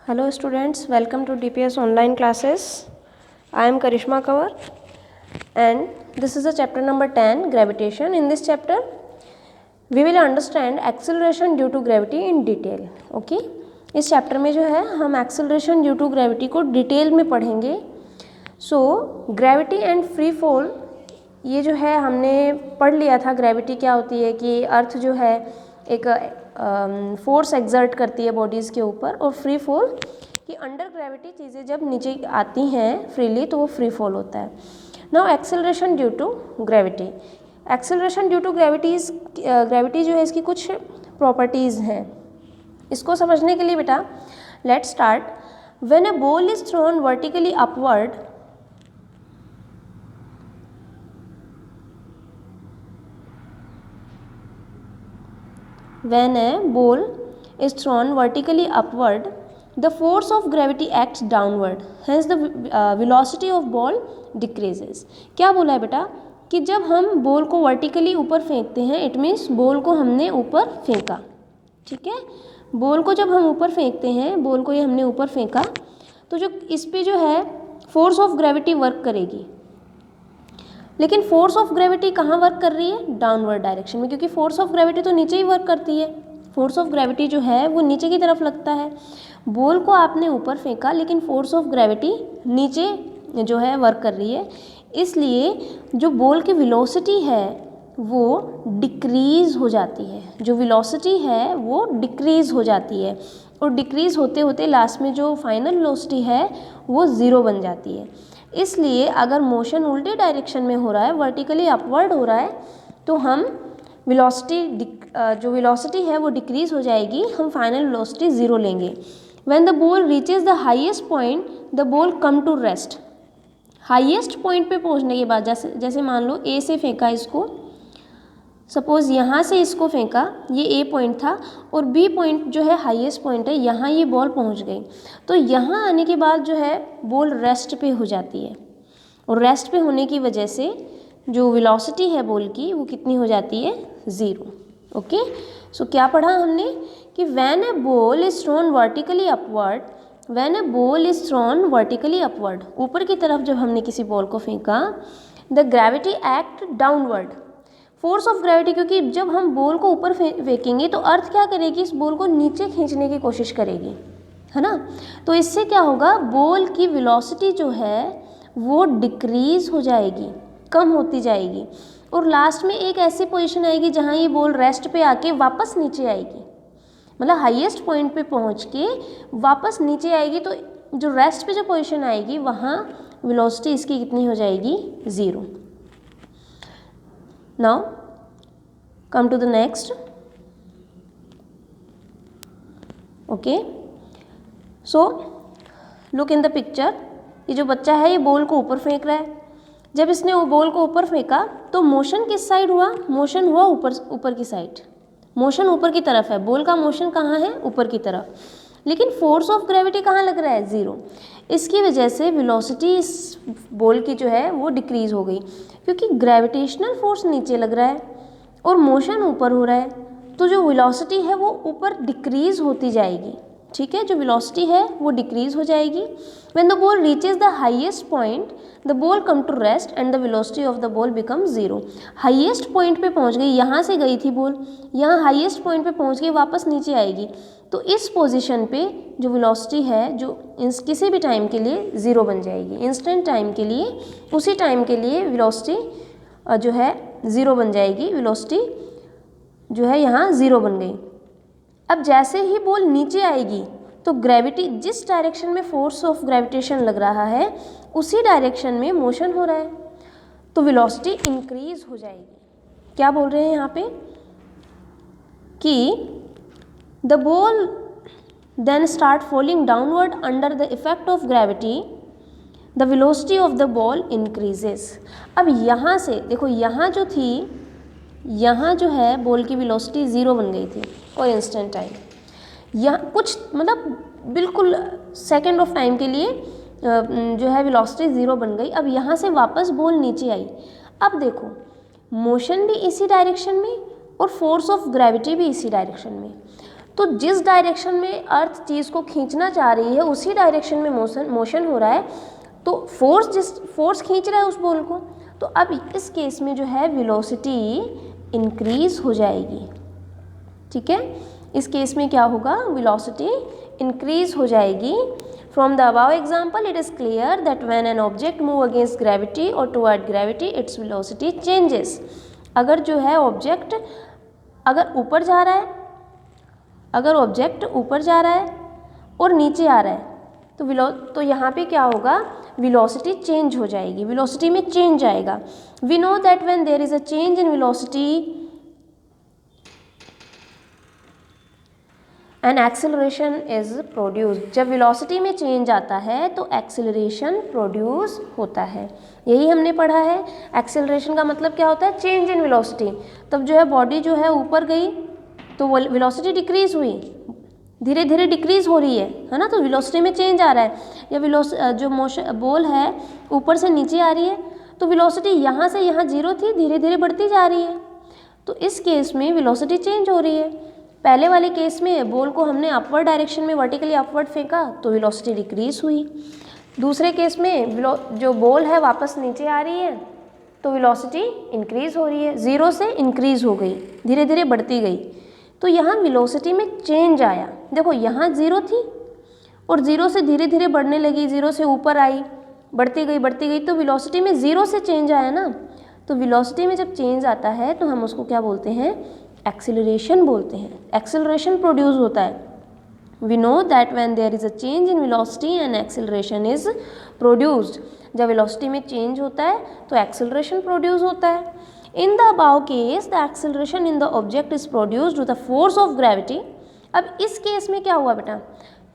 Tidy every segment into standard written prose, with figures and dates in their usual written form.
Hello students, welcome to DPS online classes. I am Karishma Kaur and this is the chapter number 10, gravitation. In this chapter we will understand acceleration due to gravity in detail. Okay? इस chapter में जो है हम acceleration due to gravity को detail में पढ़ेंगे. So gravity and free fall ये जो है हमने पढ़ लिया था. ग्रेविटी क्या होती है कि अर्थ जो है एक फोर्स एक्सर्ट करती है बॉडीज़ के ऊपर, और फ्री फॉल कि अंडर ग्रेविटी चीज़ें जब नीचे आती हैं फ्रीली तो वो फ्री फॉल होता है. Now acceleration due to gravity. Acceleration due to gravity जो है इसकी कुछ प्रॉपर्टीज़ हैं. इसको समझने के लिए बेटा let's start. When a ball is thrown vertically upward, when a ball is thrown vertically upward, the force of gravity acts downward, hence the velocity of ball decreases. क्या बोला है बेटा कि जब हम बॉल को वर्टिकली ऊपर फेंकते हैं, इट मीन्स बॉल को हमने ऊपर फेंका. ठीक है, बॉल को जब हम ऊपर फेंकते हैं, बॉल को ये हमने ऊपर फेंका तो जो इस पे जो है फोर्स ऑफ ग्रेविटी वर्क करेगी. लेकिन फोर्स ऑफ ग्रेविटी कहाँ वर्क कर रही है? डाउनवर्ड डायरेक्शन में, क्योंकि फोर्स ऑफ ग्रेविटी तो नीचे ही वर्क करती है. फोर्स ऑफ ग्रेविटी जो है वो नीचे की तरफ लगता है. बॉल को आपने ऊपर फेंका लेकिन फोर्स ऑफ ग्रेविटी नीचे जो है वर्क कर रही है, इसलिए जो बॉल की वेलोसिटी है वो डिक्रीज़ हो जाती है. जो वेलोसिटी है वो डिक्रीज़ हो जाती है, और डिक्रीज़ होते होते लास्ट में जो फाइनल वेलोसिटी है वो ज़ीरो बन जाती है. इसलिए अगर मोशन उल्टे डायरेक्शन में हो रहा है, वर्टिकली अपवर्ड हो रहा है, तो हम जो वेलोसिटी है वो डिक्रीज़ हो जाएगी, हम फाइनल वेलोसिटी ज़ीरो लेंगे. When the ball reaches the highest point the ball come to rest. Highest point पे पहुंचने के बाद जैसे मान लो ए से फेंका इसको, सपोज़ यहाँ से इसको फेंका, ये ए पॉइंट था और बी पॉइंट जो है हाईएस्ट पॉइंट है, यहाँ ये बॉल पहुँच गई. तो यहाँ आने के बाद जो है बॉल रेस्ट पे हो जाती है, और रेस्ट पे होने की वजह से जो वेलोसिटी है बॉल की वो कितनी हो जाती है? ज़ीरो. ओके, सो क्या पढ़ा हमने कि when a ball is thrown vertically upward, when a ball is thrown vertically upward, ऊपर की तरफ जब हमने किसी बॉल को फेंका, the gravity act downward. Force of gravity, क्योंकि जब हम बॉल को ऊपर फेंकेंगे तो अर्थ क्या करेगी? इस बॉल को नीचे खींचने की कोशिश करेगी, है ना. तो इससे क्या होगा? बॉल की वेलोसिटी जो है वो डिक्रीज़ हो जाएगी, कम होती जाएगी, और लास्ट में एक ऐसी पोजीशन आएगी जहाँ ये बॉल रेस्ट पे आके वापस नीचे आएगी. मतलब हाईएस्ट पॉइंट पे पहुँच के वापस नीचे आएगी, तो जो रेस्ट पे जो पोजीशन आएगी वहाँ वेलोसिटी इसकी कितनी हो जाएगी? Zero. Now come to the next. Okay, so look in the picture. ये जो बच्चा है ये बॉल को ऊपर फेंक रहा है. जब इसने वो बॉल को ऊपर फेंका तो मोशन किस साइड हुआ? मोशन हुआ ऊपर की साइड. मोशन ऊपर की तरफ है, बॉल का मोशन कहाँ है? ऊपर की तरफ. लेकिन फोर्स ऑफ ग्रेविटी कहाँ लग रहा है? ज़ीरो. इसकी वजह से वेलोसिटी इस बॉल की जो है वो डिक्रीज़ हो गई, क्योंकि ग्रेविटेशनल फोर्स नीचे लग रहा है और मोशन ऊपर हो रहा है, तो जो वेलोसिटी है वो ऊपर डिक्रीज़ होती जाएगी. ठीक है, जो वेलोसिटी है वो डिक्रीज़ हो जाएगी. When the ball reaches the highest point the ball come to rest and the velocity of the ball become zero. Highest point पे पहुंच गई, यहाँ से गई थी बॉल, यहाँ हाईएस्ट पॉइंट पे पहुंच गई, वापस नीचे आएगी, तो इस पोजीशन पे जो वेलोसिटी है जो किसी भी टाइम के लिए ज़ीरो बन जाएगी. इंस्टेंट टाइम के लिए, उसी टाइम के लिए वेलोसिटी जो है ज़ीरो बन जाएगी. वेलोसिटी जो है यहाँ ज़ीरो बन गई. अब जैसे ही बॉल नीचे आएगी तो ग्रेविटी, जिस डायरेक्शन में फोर्स ऑफ ग्रेविटेशन लग रहा है उसी डायरेक्शन में मोशन हो रहा है, तो वेलोसिटी इंक्रीज हो जाएगी. क्या बोल रहे हैं यहाँ पे कि the ball then start falling downward under the effect of gravity, the velocity of the ball increases. अब यहाँ से देखो, यहाँ जो थी, यहाँ जो है बॉल की वेलोसिटी ज़ीरो बन गई थी और इंस्टेंट टाइम, यहाँ कुछ मतलब बिल्कुल सेकेंड ऑफ टाइम के लिए जो है वेलोसिटी ज़ीरो बन गई. अब यहाँ से वापस बॉल नीचे आई. अब देखो मोशन भी इसी डायरेक्शन में और फोर्स ऑफ ग्रेविटी भी इसी डायरेक्शन में, तो जिस डायरेक्शन में अर्थ चीज़ को खींचना चाह रही है उसी डायरेक्शन में मोशन हो रहा है, तो फोर्स खींच रहा है उस बॉल को, तो अब इस केस में जो है वेलोसिटी इंक्रीज हो जाएगी। ठीक है, इस केस में क्या होगा, वेलोसिटी इंक्रीज हो जाएगी। From the above example it is clear that when an object move against gravity और toward gravity its velocity changes. अगर जो है ऑब्जेक्ट अगर ऊपर जा रहा है, अगर ऑब्जेक्ट ऊपर जा रहा है और नीचे आ रहा है तो यहाँ पे क्या होगा, वेलोसिटी चेंज हो जाएगी, वेलोसिटी में चेंज आएगा। We know that when there is a change in velocity an acceleration is produced. जब वेलोसिटी में चेंज आता है तो एक्सेलरेशन प्रोड्यूस होता है, यही हमने पढ़ा है। एक्सेलरेशन का मतलब क्या होता है, चेंज इन वेलोसिटी। तब जो है बॉडी जो है ऊपर गई तो वेलोसिटी डिक्रीज हुई, धीरे धीरे डिक्रीज हो रही है ना, तो वेलोसिटी में चेंज आ रहा है। या जो मोशन बॉल है ऊपर से नीचे आ रही है तो वेलोसिटी यहाँ से यहाँ जीरो थी, धीरे धीरे बढ़ती जा रही है, तो इस केस में वेलोसिटी चेंज हो रही है। पहले वाले केस में बॉल को हमने अपवर्ड डायरेक्शन में वर्टिकली अपवर्ड फेंका तो वेलोसिटी डिक्रीज हुई। दूसरे केस में जो बॉल है वापस नीचे आ रही है तो वेलोसिटी इंक्रीज हो रही है, ज़ीरो से इंक्रीज हो गई, धीरे धीरे बढ़ती गई। तो यहाँ वेलोसिटी में चेंज आया। देखो यहाँ ज़ीरो थी और ज़ीरो से धीरे धीरे बढ़ने लगी, ज़ीरो से ऊपर आई, बढ़ती गई, तो वेलोसिटी में ज़ीरो से चेंज आया ना। तो वेलोसिटी में जब चेंज आता है तो हम उसको क्या बोलते हैं, एक्सेलरेशन बोलते हैं। एक्सेलरेशन प्रोड्यूस होता है। We know that when there is a change in velocity and acceleration is produced. जब वेलोसिटी में चेंज होता है तो एक्सेलरेशन प्रोड्यूस होता है। In the above case the acceleration in the object is produced with the force of gravity. अब इस case में क्या हुआ बेटा,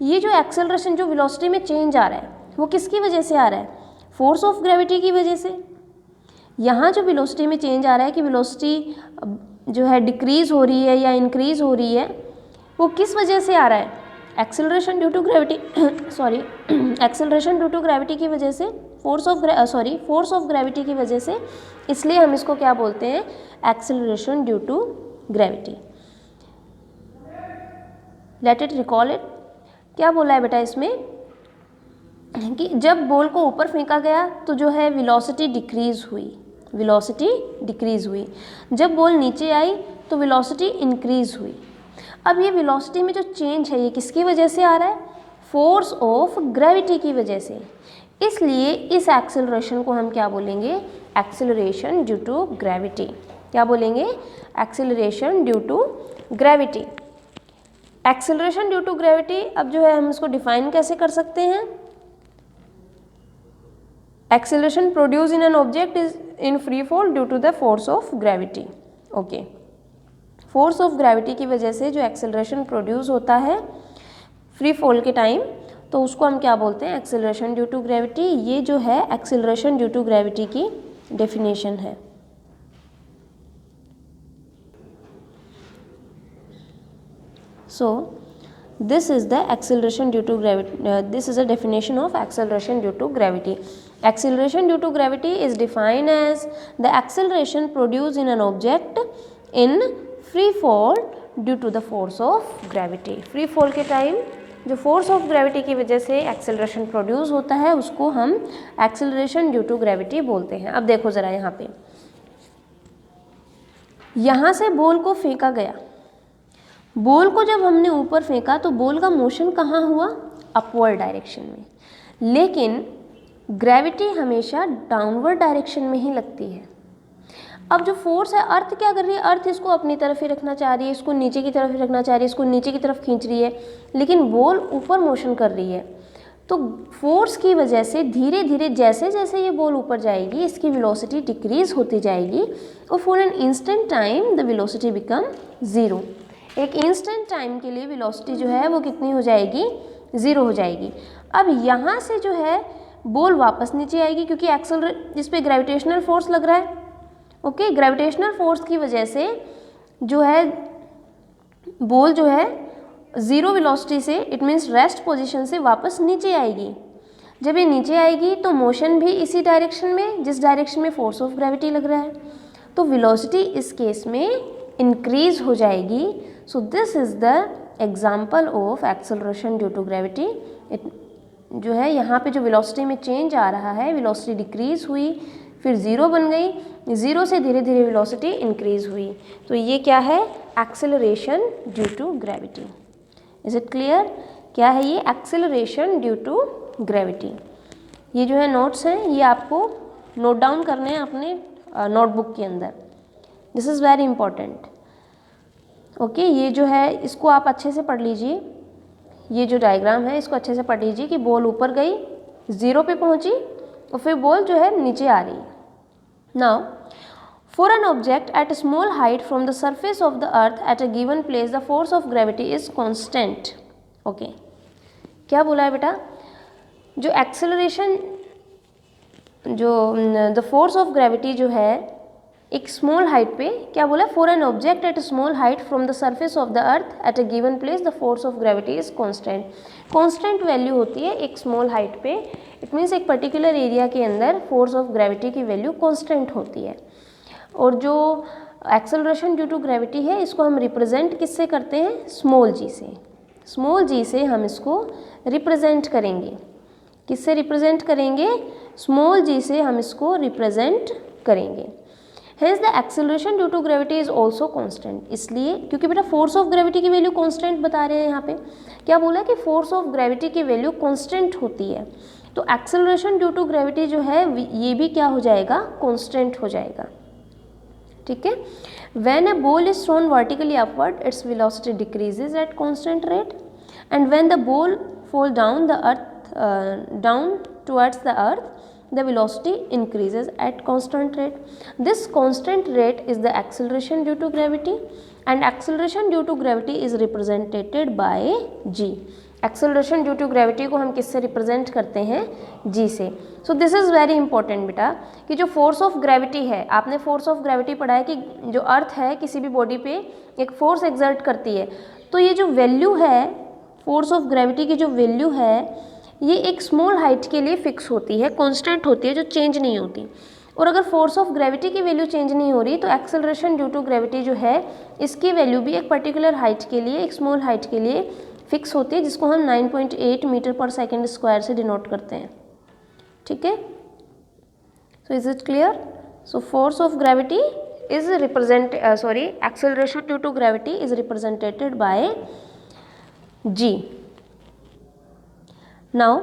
ये जो एक्सेलरेशन जो वेलोसिटी में चेंज आ रहा है वो किसकी वजह से आ रहा है, फोर्स ऑफ ग्रेविटी की वजह से। यहाँ जो वेलोसिटी में चेंज आ रहा है कि वेलोसिटी जो है डिक्रीज हो रही है या इंक्रीज हो रही है, वो किस वजह से आ रहा है, acceleration due to gravity acceleration due to gravity की वजह से, फोर्स ऑफ ग्रेविटी की वजह से। इसलिए हम इसको क्या बोलते हैं, acceleration due to gravity. Let it recall it. क्या बोला है बेटा इसमें कि जब बॉल को ऊपर फेंका गया तो जो है वेलोसिटी डिक्रीज हुई, वेलोसिटी डिक्रीज हुई। जब बॉल नीचे आई तो वेलोसिटी इंक्रीज हुई। अब ये वेलोसिटी में जो चेंज है ये किसकी वजह से आ रहा है, फोर्स ऑफ ग्रेविटी की वजह से। इसलिए इस एक्सेलरेशन को हम क्या बोलेंगे, एक्सेलरेशन ड्यू टू ग्रेविटी। क्या बोलेंगे, acceleration due to gravity. Acceleration due to gravity, अब जो है हम इसको डिफाइन कैसे कर सकते हैं, acceleration produce in an object is in free fall due to the force of gravity. Okay, force of gravity की वजह से जो एक्सेलरेशन प्रोड्यूस होता है फ्री फॉल के टाइम, तो उसको हम क्या बोलते हैं, एक्सेलरेशन ड्यू टू ग्रेविटी। ये जो है एक्सेलरेशन ड्यू टू ग्रेविटी की डेफिनेशन है। So this is the acceleration due to gravity. This is a definition of acceleration due to gravity. Acceleration due to gravity is defined as the acceleration produced in an object in free fall due to the force of gravity. Free fall के time जो force of gravity की वजह से acceleration produce होता है उसको हम acceleration due to gravity बोलते हैं। अब देखो ज़रा यहाँ पे, यहाँ से बॉल को फेंका गया, बॉल को जब हमने ऊपर फेंका तो बॉल का मोशन कहाँ हुआ, अपवर्ड डायरेक्शन में, लेकिन ग्रेविटी हमेशा डाउनवर्ड डायरेक्शन में ही लगती है। अब जो फोर्स है, अर्थ क्या कर रही है, अर्थ इसको अपनी तरफ ही रखना चाह रही है, इसको नीचे की तरफ ही रखना चाह रही है, इसको नीचे की तरफ खींच रही है, लेकिन बॉल ऊपर मोशन कर रही है। तो फोर्स की वजह से धीरे धीरे जैसे जैसे ये बॉल ऊपर जाएगी इसकी वेलोसिटी डिक्रीज होती जाएगी और for an instant time the velocity become zero. एक इंस्टेंट टाइम के लिए वेलोसिटी जो है वो कितनी हो जाएगी, ज़ीरो हो जाएगी। अब यहाँ से जो है बॉल वापस नीचे आएगी क्योंकि जिस पे ग्रेविटेशनल फोर्स लग रहा है। ओके, ग्रेविटेशनल फोर्स की वजह से जो है बॉल जो है ज़ीरो वेलोसिटी से, इट मीन्स रेस्ट पोजीशन से वापस नीचे आएगी। जब ये नीचे आएगी तो मोशन भी इसी डायरेक्शन में जिस डायरेक्शन में फोर्स ऑफ ग्रेविटी लग रहा है, तो वेलोसिटी इस केस में इंक्रीज हो जाएगी। So this is the example of acceleration due to gravity. जो है यहाँ पे जो वेलोसिटी में चेंज आ रहा है, वेलोसिटी डिक्रीज हुई, फिर ज़ीरो बन गई, ज़ीरो से धीरे धीरे वेलोसिटी इंक्रीज हुई, तो ये क्या है, acceleration due to gravity. Is it clear? क्या है ये? Acceleration due to gravity. ये जो है नोट्स हैं, ये आपको नोट डाउन करने हैं अपने नोटबुक के अंदर। This is very important. Okay, ये जो है इसको आप अच्छे से पढ़ लीजिए। ये जो डायग्राम है इसको अच्छे से पढ़ लीजिए कि बॉल ऊपर गई, ज़ीरो पे पहुंची और फिर बॉल जो है नीचे आ रही है। Now for an object at a small height from the surface of the earth at a given place the force of gravity is constant. Okay, क्या बोला है बेटा? जो एक्सेलरेशन, जो द फोर्स ऑफ ग्रेविटी जो है एक स्मॉल हाइट पे, क्या बोला? For an object at a small height from the surface of the earth at a given place the force of gravity is constant. Constant value होती है एक small height पे, इट मीन्स एक particular area के अंदर force of gravity की value constant होती है। और जो एक्सेलरेशन ड्यू टू ग्रेविटी है इसको हम रिप्रेजेंट किससे करते हैं? स्मॉल जी से। स्मॉल जी से हम इसको रिप्रेजेंट करेंगे। किससे रिप्रेजेंट करेंगे? स्मॉल जी से हम इसको रिप्रेजेंट करेंगे। Hence the acceleration due to gravity is also constant। इसलिए क्योंकि बेटा फोर्स ऑफ ग्रेविटी की वैल्यू कांस्टेंट बता रहे हैं यहाँ पे। क्या बोला कि फोर्स ऑफ ग्रेविटी की वैल्यू कांस्टेंट होती है, तो एक्सेलरेशन ड्यू टू ग्रेविटी जो है ये भी क्या हो जाएगा? कांस्टेंट हो जाएगा। ठीक है। When a ball is thrown vertically upward, its velocity decreases at constant rate, and when the ball fall down the earth down towards the earth, the velocity increases at constant rate. This constant rate is the acceleration due to gravity, and acceleration due to gravity is represented by g। acceleration due to gravity को हम किससे represent करते हैं? g से। so this is very important बेटा, कि जो force of gravity है, आपने फोर्स ऑफ ग्रेविटी पढ़ा है कि जो अर्थ है किसी भी बॉडी पे एक फोर्स एक्सर्ट करती है, तो ये जो वैल्यू है फोर्स ऑफ ग्रेविटी की, जो वैल्यू है ये एक स्मॉल हाइट के लिए फिक्स होती है, कांस्टेंट होती है, जो चेंज नहीं होती। और अगर फोर्स ऑफ ग्रेविटी की वैल्यू चेंज नहीं हो रही तो एक्सेलरेशन ड्यू टू ग्रेविटी जो है इसकी वैल्यू भी एक पर्टिकुलर हाइट के लिए, एक स्मॉल हाइट के लिए फिक्स होती है, जिसको हम 9.8 मीटर पर सेकेंड स्क्वायर से डिनोट करते हैं। ठीक है, so is it clear? So force of gravity is acceleration due to gravity is represented by G. Now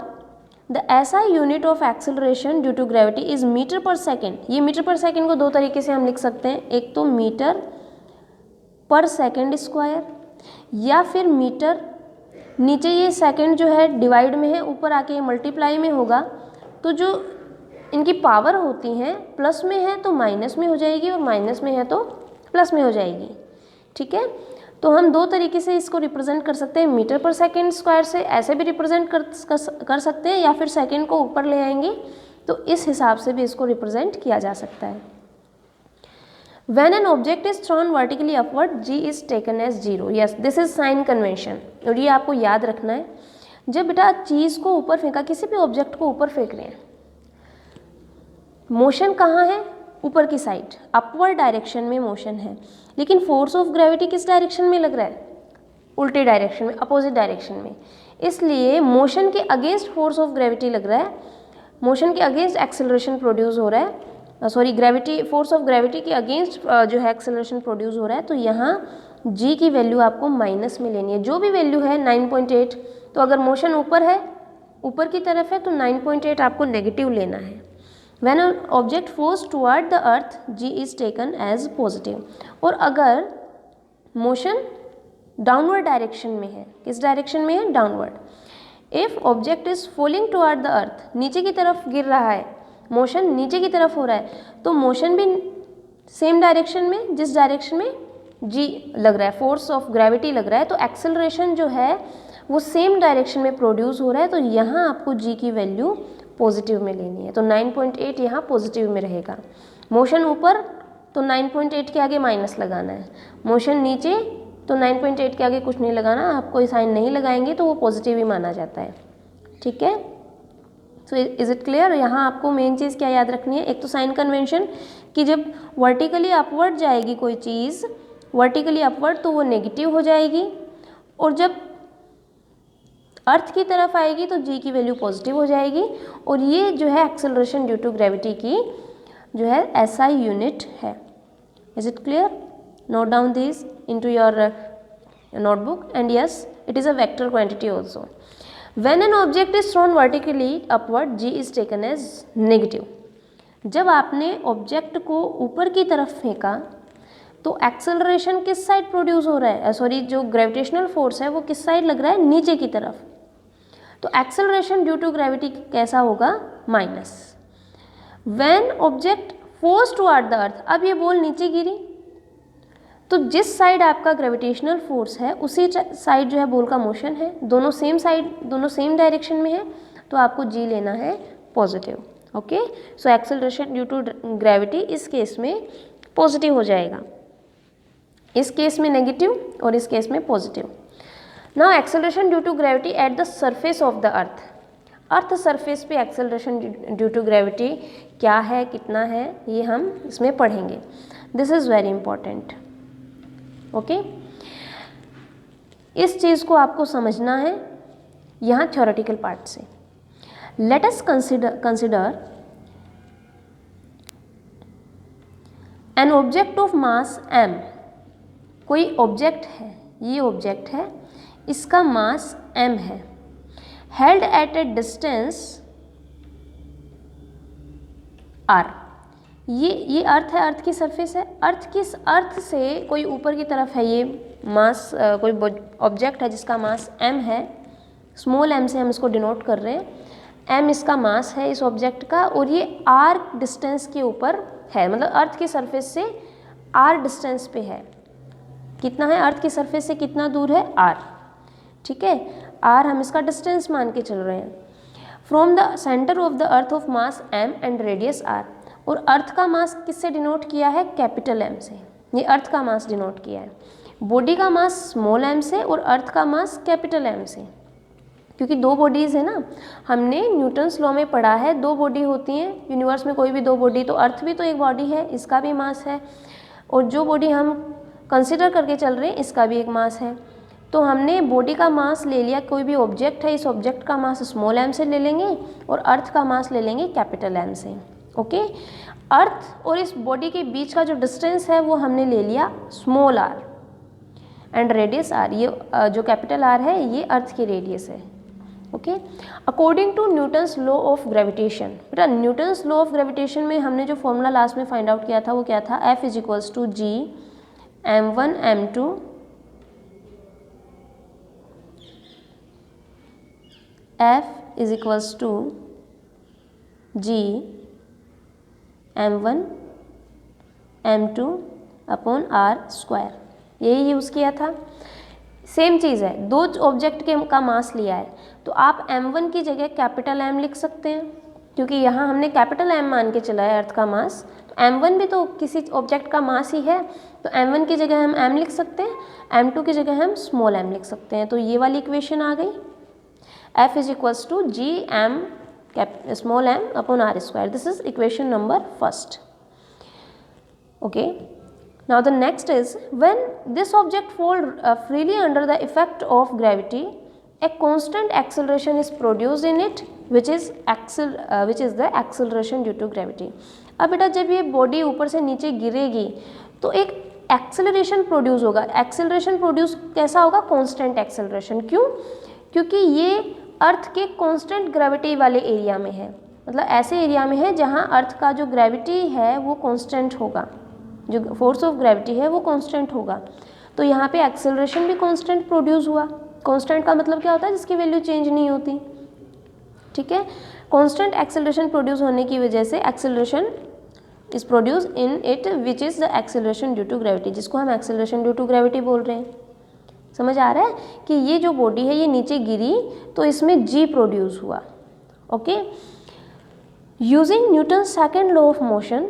the SI unit of acceleration due to gravity is meter per second. ये meter per second को दो तरीके से हम लिख सकते हैं, एक तो मीटर पर सेकेंड स्क्वायर, या फिर मीटर, नीचे ये सेकेंड जो है डिवाइड में है, ऊपर आके ये मल्टीप्लाई में होगा, तो जो इनकी पावर होती हैं प्लस में है तो माइनस में हो जाएगी, और माइनस में है तो प्लस में हो जाएगी। ठीक है, तो हम दो तरीके से इसको रिप्रेजेंट कर सकते हैं, मीटर पर सेकेंड स्क्वायर से ऐसे भी रिप्रेजेंट कर सकते हैं, या फिर सेकेंड को ऊपर ले आएंगे तो इस हिसाब से भी इसको रिप्रेजेंट किया जा सकता है। When an object is thrown vertically upward, g is taken as 0। Yes, this is sign convention। और ये आपको याद रखना है, जब बेटा चीज़ को ऊपर फेंका, किसी भी ऑब्जेक्ट को ऊपर फेंक रहे हैं, मोशन कहाँ है? ऊपर की साइड, अपवर्ड डायरेक्शन में मोशन है, लेकिन फोर्स ऑफ ग्रेविटी किस डायरेक्शन में लग रहा है? उल्टे डायरेक्शन में, अपोजिट डायरेक्शन में। इसलिए मोशन के अगेंस्ट फोर्स ऑफ ग्रेविटी लग रहा है, मोशन के अगेंस्ट एक्सेलरेशन प्रोड्यूस हो रहा है, ग्रेविटी, फोर्स ऑफ ग्रेविटी के अगेंस्ट जो है एक्सेलरेशन प्रोड्यूस हो रहा है। तो यहाँ g की वैल्यू आपको माइनस में लेनी है, जो भी वैल्यू है 9.8, तो अगर मोशन ऊपर है, ऊपर की तरफ है, तो 9.8 आपको नेगेटिव लेना है। When an object falls toward the earth, g is taken as positive। और अगर मोशन डाउनवर्ड डायरेक्शन में है, किस डायरेक्शन में है? Downward. If object is falling toward the earth, नीचे की तरफ गिर रहा है, मोशन नीचे की तरफ हो रहा है, तो मोशन भी सेम डायरेक्शन में, जिस डायरेक्शन में g लग रहा है, फोर्स ऑफ ग्रेविटी लग रहा है, तो एक्सेलरेशन जो है वो सेम डायरेक्शन में प्रोड्यूस हो रहा है। तो यहाँ आपको g की वैल्यू पॉजिटिव में लेनी है, तो 9.8 यहाँ पॉजिटिव में रहेगा। मोशन ऊपर तो 9.8 के आगे माइनस लगाना है, मोशन नीचे तो 9.8 के आगे कुछ नहीं लगाना, आप कोई साइन नहीं लगाएंगे तो वो पॉजिटिव ही माना जाता है। ठीक है, सो इज इट क्लियर? यहाँ आपको मेन चीज़ क्या याद रखनी है? एक तो साइन कन्वेंशन कि जब वर्टिकली अपवर्ड जाएगी कोई चीज़, वर्टिकली अपवर्ड, तो वो नेगेटिव हो जाएगी, और जब अर्थ की तरफ आएगी तो जी की वैल्यू पॉजिटिव हो जाएगी, और ये जो है एक्सेलरेशन ड्यू टू ग्रेविटी की जो है एसआई यूनिट है। Is it clear? Note down this into your notebook, and yes, it is a vector quantity also. When an object is thrown vertically upward, g is taken as negative. जब आपने object को ऊपर की तरफ फेंका तो acceleration किस side produce हो रहा है, सॉरी जो ग्रेविटेशनल फोर्स है वो किस साइड लग रहा है, नीचे की तरफ। तो एक्सेलरेशन ड्यू टू ग्रेविटी कैसा होगा, minus. When object force toward the earth, अब ये बॉल नीचे गिरी तो जिस साइड आपका ग्रेविटेशनल फोर्स है उसी साइड जो है बॉल का मोशन है, दोनों सेम साइड, दोनों सेम डायरेक्शन में है, तो आपको जी लेना है positive. Okay, so acceleration due to gravity इस केस में पॉजिटिव हो जाएगा, इस केस में नेगेटिव और इस केस में positive. Now acceleration due to gravity at the surface of the earth, earth surface पे एक्सेलरेशन ड्यू टू ग्रेविटी क्या है, कितना है, ये हम इसमें पढ़ेंगे। This is very important. Okay, इस चीज़ को आपको समझना है यहाँ थ्योरेटिकल पार्ट से। Let us consider an object of mass m, कोई ऑब्जेक्ट है, ये ऑब्जेक्ट है, इसका मास m है, held at a distance r, ये अर्थ है, अर्थ की सरफेस है, अर्थ से कोई ऊपर की तरफ है, ये मास कोई ऑब्जेक्ट है जिसका मास m है, स्मॉल m से हम इसको डिनोट कर रहे हैं, m इसका मास है इस ऑब्जेक्ट का, और ये r डिस्टेंस के ऊपर है, मतलब अर्थ की सरफेस से r डिस्टेंस पे है। कितना है, अर्थ की सरफेस से कितना दूर है, r, ठीक है, r हम इसका डिस्टेंस मान के चल रहे हैं। From the centre of the earth of mass m and radius r, और अर्थ का मास किससे डिनोट किया है, कैपिटल M से, ये अर्थ का मास डिनोट किया है। बॉडी का मास स्मॉल m से और अर्थ का मास कैपिटल M से, क्योंकि दो बॉडीज़ है ना, हमने न्यूटन्स लॉ में पढ़ा है, दो बॉडी होती हैं यूनिवर्स में, कोई भी दो बॉडी, तो अर्थ भी तो एक बॉडी है, इसका भी मास है, और जो बॉडी हम कंसिडर करके चल रहे हैं इसका भी एक मास है। तो हमने बॉडी का मास ले लिया, कोई भी ऑब्जेक्ट है, इस ऑब्जेक्ट का मास स्मॉल m से ले लेंगे और अर्थ का मास ले लेंगे कैपिटल M से। ओके, अर्थ और इस बॉडी के बीच का जो डिस्टेंस है वो हमने ले लिया small r and radius r, ये जो कैपिटल R है ये अर्थ की रेडियस है। Okay, according to Newton's law of gravitation, बेटा न्यूटन्स लॉ ऑफ ग्रेविटेशन में हमने जो फॉर्मूला लास्ट में फाइंड आउट किया था वो क्या था, F is equals to G m1 m2 F is equals to G m1 m2 upon r square, यही यूज़ किया था। सेम चीज़ है, दो ऑब्जेक्ट के का मास लिया है, तो आप m1 की जगह कैपिटल M लिख सकते हैं, क्योंकि यहाँ हमने कैपिटल M मान के चला है अर्थ का मास, तो m1 भी तो किसी ऑब्जेक्ट का मास ही है, तो m1 की जगह हम m लिख सकते हैं, m2 की जगह हम स्मॉल m लिख सकते हैं। तो ये वाली इक्वेशन आ गई, F is equals to G m small m upon r square. This is equation number first. Okay, now the next is when this object fall freely under the effect of gravity, a constant acceleration is produced in it, which is the acceleration due to gravity. अब बेटा जब ये body ऊपर से नीचे गिरेगी तो एक एक्सेलरेशन प्रोड्यूस होगा। एक्सेलरेशन प्रोड्यूस कैसा होगा, कांस्टेंट एक्सेलरेशन। क्यों? क्योंकि ये अर्थ के कांस्टेंट ग्रेविटी वाले एरिया में है, मतलब ऐसे एरिया में है जहाँ अर्थ का जो ग्रेविटी है वो कांस्टेंट होगा, जो फोर्स ऑफ ग्रेविटी है वो कांस्टेंट होगा। तो यहाँ पे एक्सेलरेशन भी कांस्टेंट प्रोड्यूस हुआ। कांस्टेंट का मतलब क्या होता है, जिसकी वैल्यू चेंज नहीं होती, ठीक है। कांस्टेंट एक्सेलरेशन प्रोड्यूस होने की वजह से acceleration is produce in it which is the acceleration due to gravity, जिसको हम एक्सेलरेशन ड्यू टू ग्रेविटी बोल रहे हैं। समझ आ रहा है कि ये जो बॉडी है ये नीचे गिरी तो इसमें जी प्रोड्यूस हुआ। Okay, using Newton second law of motion,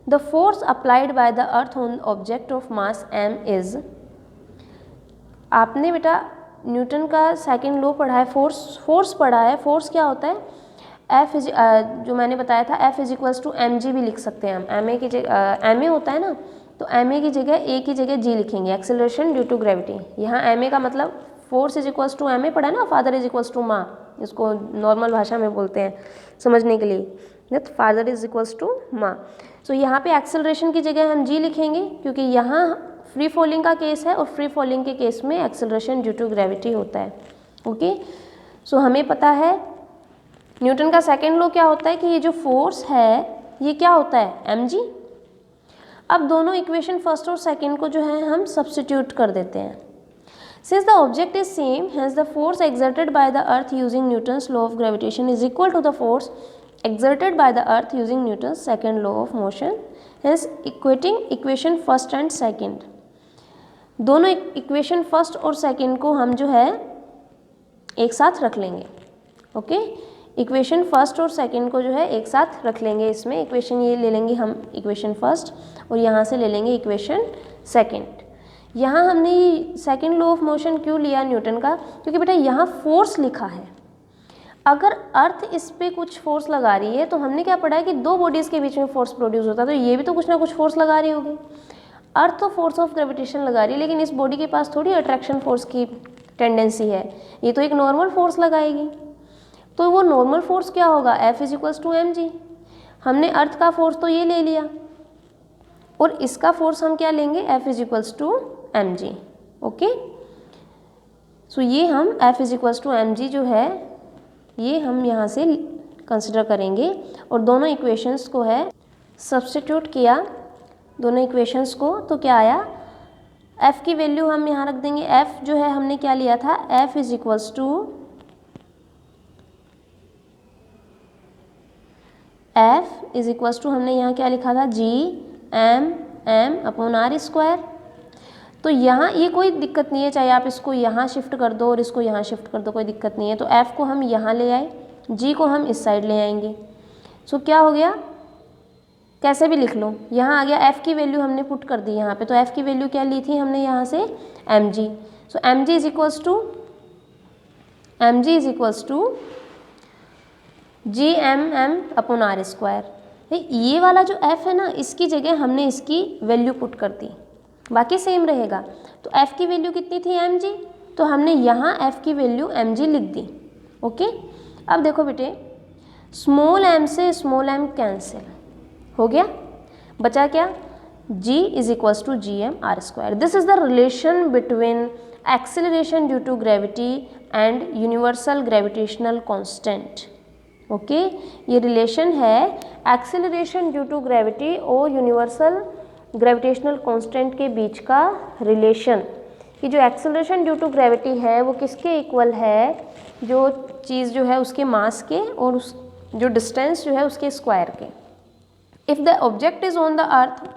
the force applied by the earth on object of mass m is, आपने बेटा न्यूटन का सेकेंड लॉ पढ़ा है, फोर्स पढ़ा है। फोर्स क्या होता है, F इज जो मैंने बताया था F is equals to mg भी लिख सकते हैं हम, ma की जगह ma होता है ना, तो ma की जगह a की जगह g लिखेंगे, एक्सेलरेशन ड्यू टू ग्रेविटी। यहाँ ma का मतलब force is equals to M A पढ़ा ना, फादर इज इक्वल्स टू माँ, इसको नॉर्मल भाषा में बोलते हैं समझने के लिए, that father is equals to माँ। सो यहाँ पे एक्सेलरेशन की जगह हम जी लिखेंगे, क्योंकि यहाँ फ्री फॉलिंग का केस है और फ्री फॉलिंग के केस में एक्सेलरेशन ड्यू टू ग्रेविटी होता है। ओके, सो हमें पता है न्यूटन का सेकेंड लॉ क्या होता है कि ये जो फोर्स है ये क्या होता है, एम जी। अब दोनों इक्वेशन फर्स्ट और सेकेंड को जो है हम सब्स्टिट्यूट कर देते हैं। Since the object is same, hence the force exerted by the earth using Newton's law of gravitation is equal to the force exerted by the earth using Newton's second law of motion, hence equating equation first and second। दोनों equation first और second को हम जो है एक साथ रख लेंगे। ओके, इक्वेशन फर्स्ट और सेकेंड को जो है एक साथ रख लेंगे। इसमें इक्वेशन ये ले लेंगे हम इक्वेशन फर्स्ट और यहाँ से ले लेंगे इक्वेशन सेकेंड। यहाँ हमने सेकेंड लॉ ऑफ मोशन क्यों लिया न्यूटन का, क्योंकि बेटा यहाँ फोर्स लिखा है। अगर अर्थ इस पे कुछ फोर्स लगा रही है तो हमने क्या पढ़ा है कि दो बॉडीज़ के बीच में फोर्स प्रोड्यूस होता है, तो ये भी तो कुछ ना कुछ फोर्स लगा रही होगी। अर्थ तो फोर्स ऑफ ग्रेविटेशन लगा रही है, लेकिन इस बॉडी के पास थोड़ी अट्रैक्शन फोर्स की टेंडेंसी है, ये तो एक नॉर्मल फोर्स लगाएगी। तो वो नॉर्मल फोर्स क्या होगा, F is equals to M G. हमने अर्थ का फोर्स तो ये ले लिया और इसका फोर्स हम क्या लेंगे, F is equals to M G. Okay, so ये हम F is equals to M G जो है ये हम यहाँ से कंसिडर करेंगे और दोनों इक्वेशंस को है सब्स्टिट्यूट किया, दोनों इक्वेशंस को, तो क्या आया, F की वैल्यू हम यहाँ रख देंगे। F जो है हमने क्या लिया था, F is equals to F is equals to हमने यहाँ क्या लिखा था, G M M upon R square. तो यहाँ ये कोई दिक्कत नहीं है, चाहे आप इसको यहाँ शिफ्ट कर दो और इसको यहाँ शिफ्ट कर दो, कोई दिक्कत नहीं है। तो F को हम यहाँ ले आए, G को हम इस साइड ले आएंगे। सो क्या हो गया, कैसे भी लिख लो, यहाँ आ गया F की वैल्यू हमने पुट कर दी यहाँ पे, तो F की वैल्यू क्या ली थी हमने यहाँ से, mg। So mg is equals to G M M upon R square. ये वाला जो F है ना, इसकी जगह हमने इसकी वैल्यू पुट कर दी, बाकी सेम रहेगा। तो F की वैल्यू कितनी थी, mg, तो हमने यहाँ F की वैल्यू mg लिख दी। ओके, अब देखो बेटे, स्मॉल m से स्मॉल m कैंसिल हो गया, बचा क्या, g is equals to G M R square. This is the relation between acceleration due to gravity and universal gravitational constant. Okay, ये रिलेशन है एक्सेलरेशन ड्यू टू ग्रेविटी और universal gravitational constant के बीच का रिलेशन। कि जो acceleration due to gravity है वो किसके इक्वल है, जो चीज़ जो है उसके मास के और उस जो डिस्टेंस जो है उसके स्क्वायर के। If the object is on the earth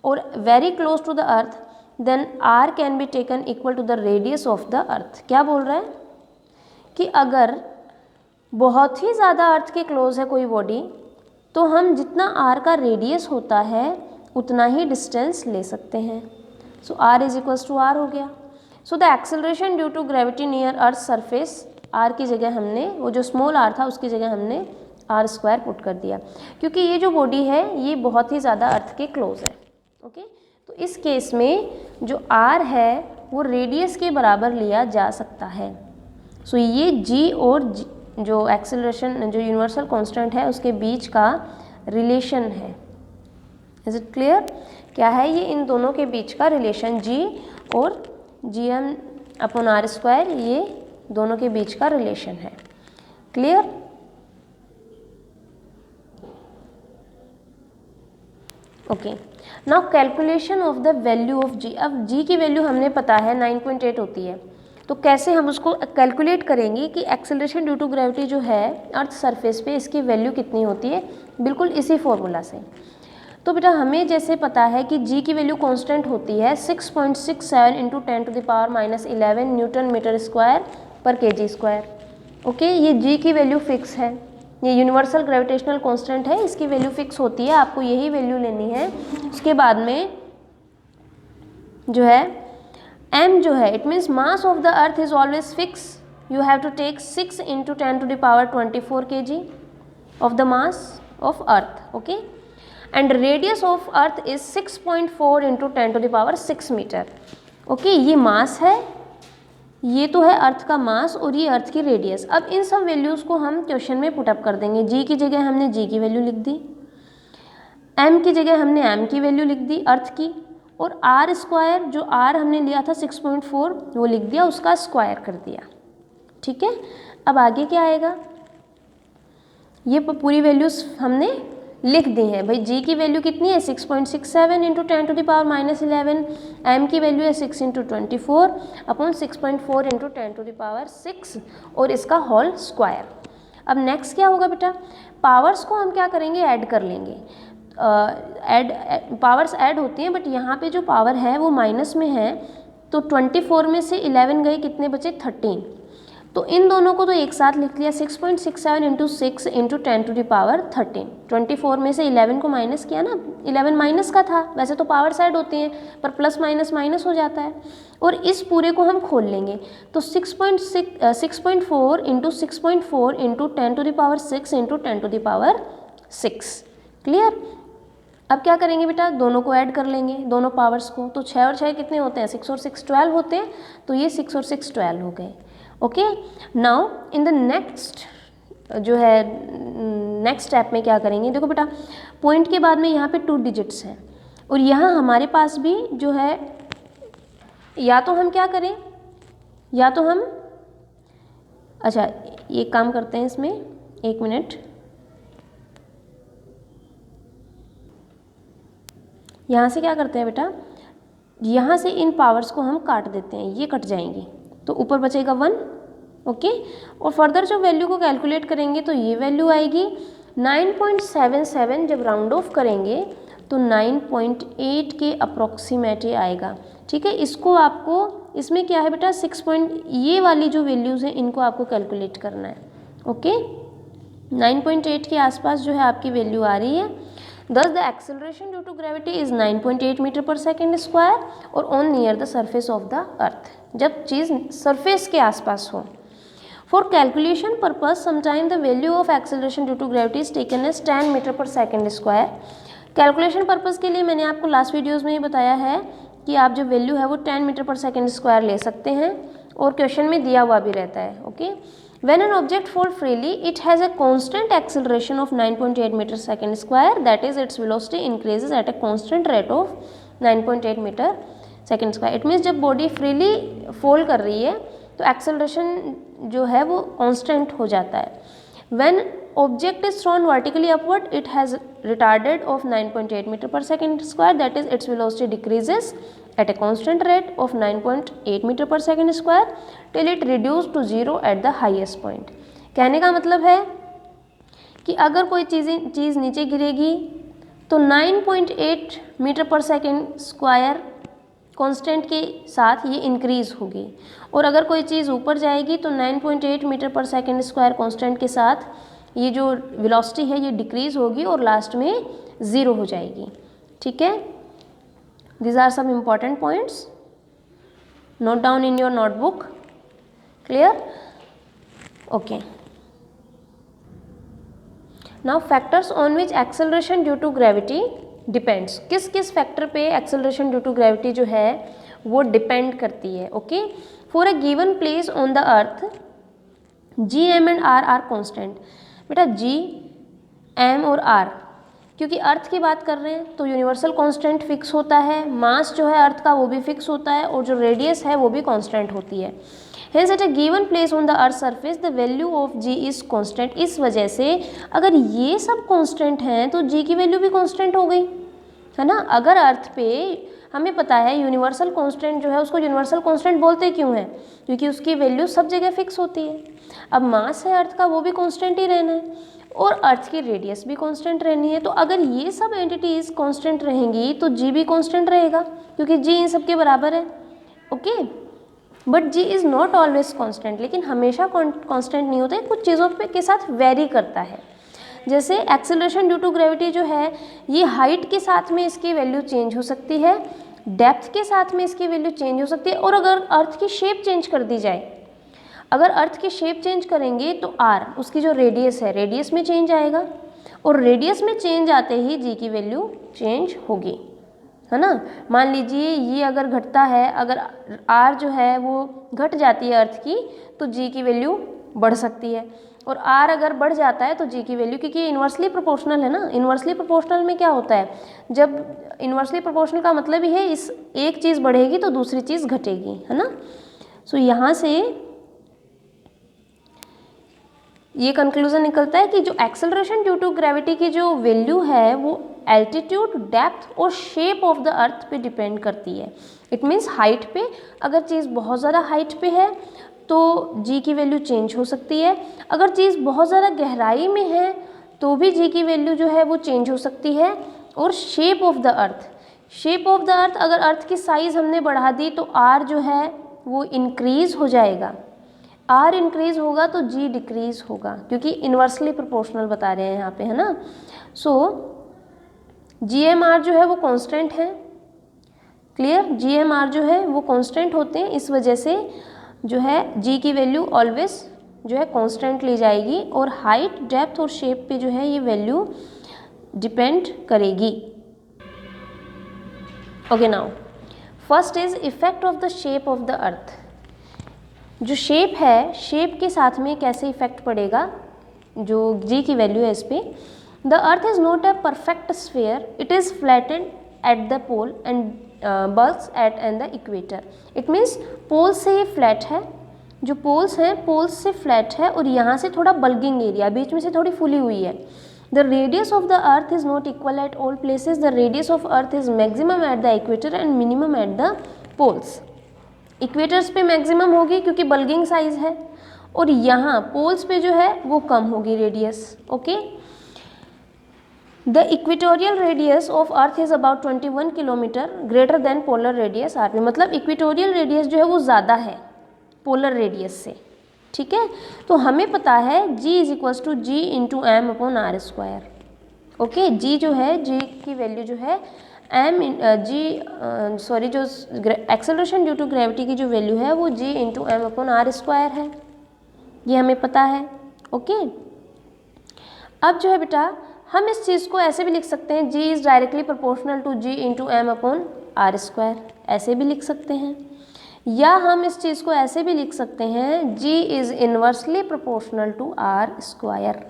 और very close to the earth then R can be taken equal to the radius of the earth. क्या बोल रहा है कि अगर बहुत ही ज़्यादा अर्थ के क्लोज है कोई बॉडी, तो हम जितना आर का रेडियस होता है उतना ही डिस्टेंस ले सकते हैं। So R is equals to R हो गया। So the acceleration due to gravity near earth surface, R की जगह हमने वो जो स्मॉल आर था उसकी जगह हमने आर स्क्वायर पुट कर दिया, क्योंकि ये जो बॉडी है ये बहुत ही ज़्यादा अर्थ के क्लोज है। ओके, तो इस केस में जो आर है वो रेडियस के बराबर लिया जा सकता है। सो ये जी और जो एक्सेलरेशन जो यूनिवर्सल कांस्टेंट है उसके बीच का रिलेशन है। इज इट क्लियर, क्या है ये, इन दोनों के बीच का रिलेशन, जी और G M upon R square, ये दोनों के बीच का रिलेशन है। Clear, okay. Now calculation of the value of G. अब जी की वैल्यू हमने पता है 9.8 होती है, तो कैसे हम उसको कैलकुलेट करेंगे कि एक्सेलरेशन ड्यू टू ग्रेविटी जो है अर्थ सरफेस पे इसकी वैल्यू कितनी होती है, बिल्कुल इसी फॉर्मूला से। तो बेटा हमें जैसे पता है कि जी की वैल्यू कांस्टेंट होती है 6.67 into 10 to the power -11 newton meter square per KG square. Okay, ये जी की वैल्यू फिक्स है, ये यूनिवर्सल ग्रेविटेशनल कांस्टेंट है, इसकी वैल्यू फिक्स होती है, आपको यही वैल्यू लेनी है। उसके बाद में जो है m जो है, it means mass of the earth is always fix, you have to take 6 into 10 to the power 24 kg of the mass of earth. Okay, and radius of earth is 6.4 into 10 to the power 6 meter. Okay, ये mass है, ये तो है अर्थ का मास और ये अर्थ की radius. अब इन सब वैल्यूज़ को हम क्वेश्चन में पुटअप कर देंगे। जी की जगह हमने जी की वैल्यू लिख दी, एम की जगह हमने एम की वैल्यू लिख दी अर्थ की, और आर स्क्वायर जो आर हमने लिया था 6.4 वो लिख दिया, उसका स्क्वायर कर दिया। ठीक है, अब आगे क्या आएगा, ये पूरी वैल्यूज़ हमने लिख दी हैं। भाई जी की वैल्यू कितनी है 6.67 इंटू 10⁻11, एम की वैल्यू है 6 इंटू 24 अपॉन 6.4 इंटू 10⁻6 और इसका होल स्क्वायर। अब नेक्स्ट क्या होगा बेटा, पावर्स को हम क्या करेंगे, ऐड कर लेंगे। पावर्स ऐड होती हैं, बट यहाँ पे जो पावर है वो माइनस में है, तो 24 में से 11 गए, कितने बचे 13। तो इन दोनों को तो एक साथ लिख लिया, 6.67 इंटू 6 इंटू 10⁻13। 24 में से 11 को माइनस किया ना, 11 माइनस का था, वैसे तो पावर्स ऐड होती हैं पर प्लस माइनस माइनस हो जाता है, और इस पूरे को हम खोल लेंगे। तो 6.4 इंटू 6.4 इंटू 10⁻6 इंटू 10⁻6। क्लियर। अब क्या करेंगे बेटा, दोनों को ऐड कर लेंगे, दोनों पावर्स को। तो 6 और 6 कितने होते हैं, 6 और 6 12 होते हैं, तो ये 6 और 6 12 हो गए। Okay, now in the next जो है नेक्स्ट स्टेप में क्या करेंगे, देखो बेटा पॉइंट के बाद में यहाँ पे 2 डिजिट्स हैं, और यहाँ हमारे पास भी जो है, या तो हम क्या करें, या तो हम, अच्छा ये काम करते हैं इसमें, 1 मिनट, यहाँ से क्या करते हैं बेटा, यहाँ से इन पावर्स को हम काट देते हैं, ये कट जाएंगी, तो ऊपर बचेगा 1। ओके, और फर्दर जो वैल्यू को कैलकुलेट करेंगे तो ये वैल्यू आएगी 9.77। जब राउंड ऑफ करेंगे तो 9.8 के अप्रॉक्सीमेट आएगा। ठीक है, इसको आपको, इसमें क्या है बेटा 6 ये वाली जो वैल्यूज़ हैं इनको आपको कैलकुलेट करना है। ओके, 9.8 के आसपास जो है आपकी वैल्यू आ रही है। Thus the acceleration due to gravity is 9.8 meter per second square और on near the surface of the earth, जब चीज़ सरफेस के आसपास हो। For calculation purpose sometime the value of acceleration due to gravity is taken as 10 meter per second square. Calculation purpose के लिए मैंने आपको लास्ट वीडियोज़ में ही बताया है कि आप जो वैल्यू है वो 10 मीटर पर सेकेंड स्क्वायर ले सकते हैं, और क्वेश्चन में दिया हुआ भी रहता है। Okay, when an object fall freely it has a constant acceleration of 9.8 meter second square, that is its velocity increases at a constant rate of 9.8 meter second square। it means जब body freely fall कर रही है तो acceleration जो है वो constant हो जाता है। when object is thrown vertically upward it has retarded of 9.8 meter per second square, that is its velocity decreases at a constant rate of 9.8 meter per second square till it reduced to 0 at the highest point। कहने का मतलब है कि अगर कोई चीज़ नीचे गिरेगी तो 9.8 meter per second square constant के साथ ये इंक्रीज़ होगी, और अगर कोई चीज़ ऊपर जाएगी तो 9.8 meter per second square constant के साथ ये जो वेलोसिटी है ये डिक्रीज़ होगी और लास्ट में 0 हो जाएगी। ठीक है, these are some important points, note down in your notebook। clear? okay, now factors on which acceleration due to gravity depends। किस किस फैक्टर पे acceleration due to gravity जो है वो डिपेंड करती है। Okay, for a given place on the earth G M and R R constant. बेटा G M और आर, क्योंकि अर्थ की बात कर रहे हैं तो यूनिवर्सल कांस्टेंट फिक्स होता है, मास जो है अर्थ का वो भी फिक्स होता है, और जो रेडियस है वो भी कांस्टेंट होती है। Hence at a given place on the earth surface the value of G is constant. इस वजह से अगर ये सब कांस्टेंट हैं तो जी की वैल्यू भी कांस्टेंट हो गई, है ना। अगर अर्थ पे हमें पता है यूनिवर्सल कांस्टेंट जो है उसको यूनिवर्सल कांस्टेंट बोलते क्यों हैं, क्योंकि उसकी वैल्यू सब जगह फिक्स होती है। अब मास है अर्थ का वो भी कांस्टेंट ही रहना है, और अर्थ की रेडियस भी कांस्टेंट रहनी है। तो अगर ये सब एंटिटीज कांस्टेंट रहेंगी तो जी भी कांस्टेंट रहेगा, क्योंकि जी इन सब के बराबर है। Okay, but G is not always constant, लेकिन हमेशा कांस्टेंट नहीं होता है, कुछ चीज़ों पे के साथ वेरी करता है। जैसे एक्सेलरेशन ड्यू टू ग्रेविटी जो है ये हाइट के साथ में इसकी वैल्यू चेंज हो सकती है, डेप्थ के साथ में इसकी वैल्यू चेंज हो सकती है, और अगर अर्थ की शेप चेंज कर दी जाए, अगर अर्थ की शेप चेंज करेंगे तो आर उसकी जो रेडियस है रेडियस में चेंज आएगा, और रेडियस में चेंज आते ही जी की वैल्यू चेंज होगी। है ना। मान लीजिए ये अगर घटता है, अगर r जो है वो घट जाती है अर्थ की, तो g की वैल्यू बढ़ सकती है, और r अगर बढ़ जाता है तो g की वैल्यू, क्योंकि ये इन्वर्सली प्रोपोर्शनल है ना। इन्वर्सली प्रोपोर्शनल में क्या होता है, जब इन्वर्सली प्रोपोर्शनल का मतलब ही है इस एक चीज़ बढ़ेगी तो दूसरी चीज़ घटेगी, है ना। सो यहाँ से ये कंक्लूजन निकलता है कि जो एक्सेलरेशन ड्यू टू ग्रेविटी की जो वैल्यू है वो एल्टीट्यूड, डेप्थ और शेप ऑफ द अर्थ पे डिपेंड करती है। इट मीन्स हाइट पे, अगर चीज़ बहुत ज़्यादा हाइट पे है तो जी की वैल्यू चेंज हो सकती है, अगर चीज़ बहुत ज़्यादा गहराई में है तो भी जी की वैल्यू जो है वो चेंज हो सकती है। और shape of the earth, shape of the अर्थ, अगर अर्थ की साइज़ हमने बढ़ा दी तो आर जो है वो इंक्रीज हो जाएगा, आर इंक्रीज होगा तो जी डिक्रीज होगा, क्योंकि इन्वर्सली प्रोपोर्शनल बता रहे हैं यहाँ पे, है ना। सो जी एम आर जो है वो कांस्टेंट है, क्लियर। जी एम आर जो है वो कांस्टेंट होते हैं, इस वजह से जो है जी की वैल्यू ऑलवेज जो है कांस्टेंट ली जाएगी, और हाइट, डेप्थ और शेप पे जो है ये वैल्यू डिपेंड करेगी। Okay, now first is effect of the shape of the अर्थ। जो शेप है, शेप के साथ में कैसे इफेक्ट पड़ेगा, जो जी की वैल्यू है इस पर। The earth is not a perfect sphere, it is flattened at the pole and bulks at and the equator. It means pole से ये फ्लैट है, जो पोल्स हैं पोल्स से फ्लैट है, और यहाँ से थोड़ा बल्गिंग एरिया, बीच में से थोड़ी फूली हुई है। The radius of the earth is not equal at all places, the radius of earth is maximum at the equator and minimum at the poles. Equators पे मैक्सिमम होगी क्योंकि बल्गिंग साइज है, और यहाँ पोल्स पे जो है वो कम होगी radius. Okay, the equatorial radius of earth is about 21 kilometre greater than polar radius R P. मतलब इक्वेटोरियल रेडियस जो है वो ज़्यादा है पोलर रेडियस से, ठीक है। तो हमें पता है g is equals to G into M upon R square. Okay, g जो है, g की वैल्यू जो है एम जो एक्सेलरेशन ड्यू टू ग्रेविटी की जो वैल्यू है वो g into M upon R square है, ये हमें पता है। ओके, अब जो है बेटा हम इस चीज़ को ऐसे भी लिख सकते हैं, g is directly proportional to g into M upon R square, ऐसे भी लिख सकते हैं। या हम इस चीज़ को ऐसे भी लिख सकते हैं, g is inversely proportional to R square.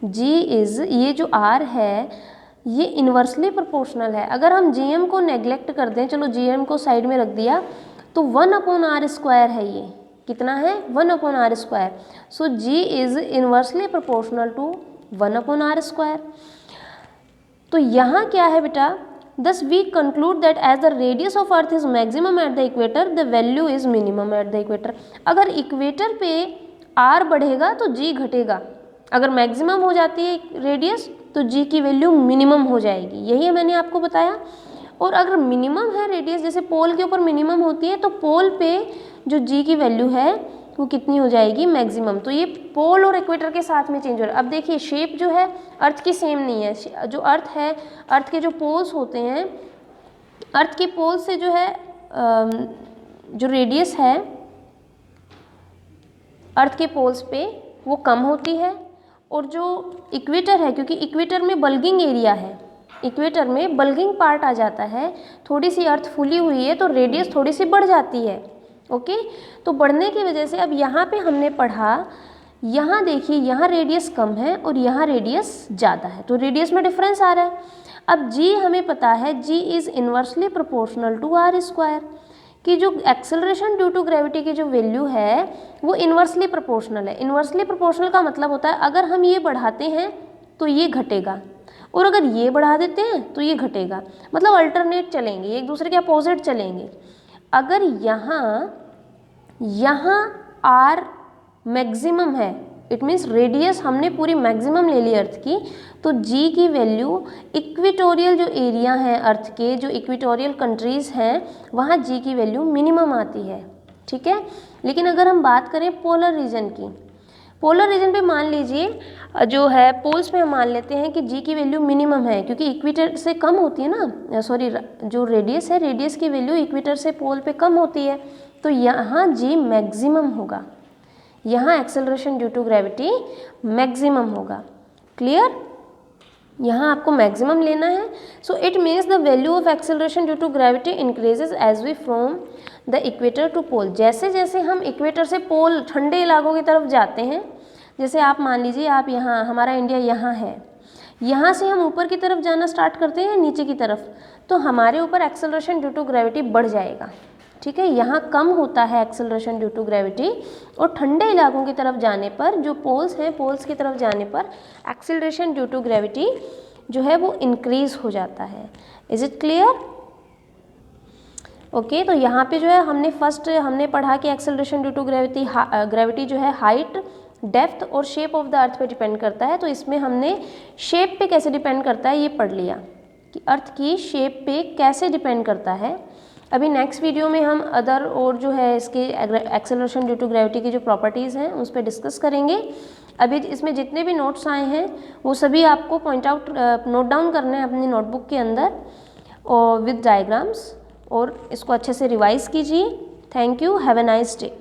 g is, ये जो r है ये इन्वर्सली प्रोपोर्शनल है। अगर हम gm को नेग्लेक्ट कर दें, चलो gm को साइड में रख दिया, तो 1 अपॉन आर स्क्वायर है, ये कितना है 1 upon R square. So g is inversely proportional to 1 upon R square. तो यहाँ क्या है बेटा, thus we conclude that as the radius of earth is maximum at the equator, the value is minimum at the equator। अगर equator पे r बढ़ेगा तो g घटेगा, अगर मैक्सिमम हो जाती है रेडियस तो g की वैल्यू मिनिमम हो जाएगी, यही मैंने आपको बताया। और अगर मिनिमम है रेडियस, जैसे पोल के ऊपर मिनिमम होती है, तो पोल पे जो g की वैल्यू है वो कितनी हो जाएगी, मैक्सिमम। तो ये पोल और इक्वेटर के साथ में चेंज हो रहा है। अब देखिए शेप जो है अर्थ की सेम नहीं है, जो अर्थ है, अर्थ के जो पोल्स होते हैं, अर्थ के पोल से जो है जो रेडियस है अर्थ के पोल्स पे वो कम होती है, और जो इक्वेटर है, क्योंकि इक्वेटर में बल्गिंग एरिया है, इक्वेटर में बल्गिंग पार्ट आ जाता है, थोड़ी सी अर्थ फूली हुई है तो रेडियस थोड़ी सी बढ़ जाती है। ओके, तो बढ़ने की वजह से अब यहाँ पे हमने पढ़ा, यहाँ देखिए यहाँ रेडियस कम है और यहाँ रेडियस ज़्यादा है, तो रेडियस में डिफरेंस आ रहा है। अब g हमें पता है, g is inversely proportional to R square, कि जो एक्सेलरेशन ड्यू टू ग्रेविटी की जो वैल्यू है वो इन्वर्सली प्रोपोर्शनल है। इन्वर्सली प्रोपोर्शनल का मतलब होता है अगर हम ये बढ़ाते हैं तो ये घटेगा, और अगर ये बढ़ा देते हैं तो ये घटेगा, मतलब अल्टरनेट चलेंगे, एक दूसरे के अपोजिट चलेंगे। अगर यहाँ r मैक्सिमम है, इट मीन्स रेडियस हमने पूरी मैक्सिमम ले ली अर्थ की, तो g की वैल्यू इक्वेटोरियल जो एरिया है अर्थ के, जो इक्वेटोरियल कंट्रीज़ हैं, वहाँ g की वैल्यू मिनिमम आती है, ठीक है। लेकिन अगर हम बात करें पोलर रीजन की, पोलर रीजन पे मान लीजिए जो है पोल्स पे हम मान लेते हैं कि g की वैल्यू मिनिमम है, क्योंकि इक्वेटर से कम होती है ना, सॉरी जो रेडियस है, रेडियस की वैल्यू इक्वेटर से पोल पे कम होती है, तो यहाँ g मैक्सिमम होगा, यहाँ acceleration due to gravity maximum होगा। क्लियर? यहाँ आपको मैक्सिमम लेना है। So it means the value of acceleration due to gravity increases as we from the equator to pole. जैसे जैसे हम इक्वेटर से पोल ठंडे इलाकों की तरफ जाते हैं, जैसे आप मान लीजिए आप यहाँ, हमारा इंडिया यहाँ है, यहाँ से हम ऊपर की तरफ जाना स्टार्ट करते हैं नीचे की तरफ, तो हमारे ऊपर एक्सेलरेशन ड्यू टू ग्रेविटी बढ़ जाएगा। ठीक है, यहाँ कम होता है एक्सेलरेशन ड्यू टू ग्रेविटी, और ठंडे इलाकों की तरफ जाने पर, जो पोल्स हैं, पोल्स की तरफ जाने पर एक्सेलरेशन ड्यू टू ग्रेविटी जो है वो इंक्रीज हो जाता है। Is it clear? ओके, तो यहाँ पे जो है हमने पढ़ा कि एक्सेलरेशन ड्यू टू ग्रेविटी जो है हाइट, डेप्थ और शेप ऑफ द अर्थ पे डिपेंड करता है। तो इसमें हमने शेप पे कैसे डिपेंड करता है ये पढ़ लिया कि अर्थ की शेप पे कैसे डिपेंड करता है। अभी नेक्स्ट वीडियो में हम अदर और जो है इसके एक्सेलरेशन ड्यू टू ग्रेविटी की जो प्रॉपर्टीज़ हैं उस पर डिस्कस करेंगे। अभी इसमें जितने भी नोट्स आए हैं वो सभी आपको नोट डाउन करने हैं अपनी नोटबुक के अंदर और विद डायग्राम्स, और इसको अच्छे से रिवाइज कीजिए। Thank you, have a nice day.